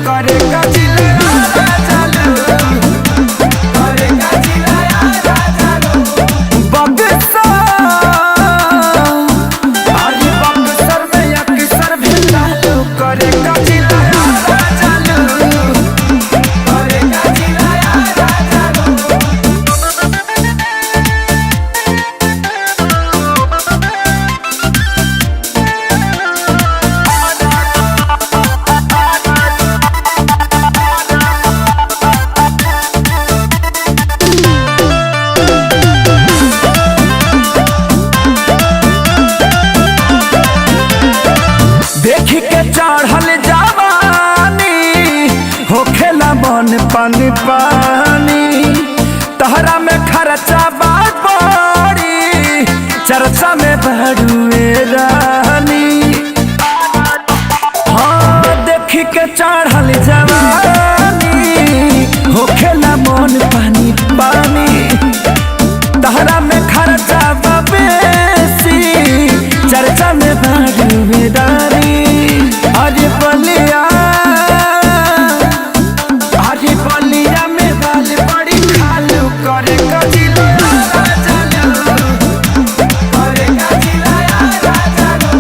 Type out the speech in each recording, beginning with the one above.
करे गजिले चालू करे गजिले चालू बक्सर अरे बक्सर में अक्सर भी चालू करे गजिले चालू करे गजिले चालू। देखी के चढ़ल जवानी होखेला मन पानी पानी तहरा में खर्चा बात पड़ी चर्चा में बढ़ुए रानी। हाँ देखी के चढ़ल जवानी होखेला मन पानी पानी तहरा में खर्चा बेसी चर्चा में बढ़ुए रानी। अरे बलिया में बाल बड़ी खालू करे गजिले चालू करे गजिले चालू।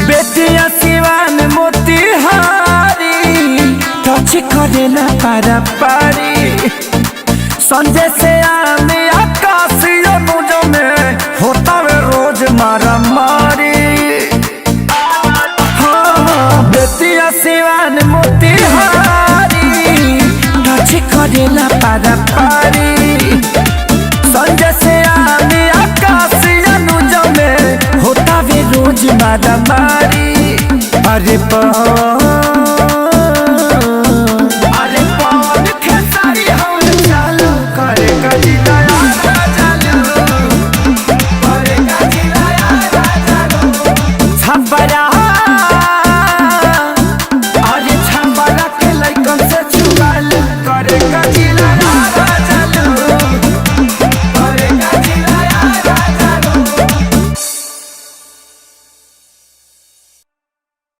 बेटिया सिवान मोतिहारी टच करेला पारा पारी संजय से आने आकाशीय मुझो में होता वे रोज मारा मारी। हाँ बेटिया सिवान मोतिहारी टच करेला पारा पारी संजय से आने आकाशीय मुझो में होता वे रोज मारा मारी। अरे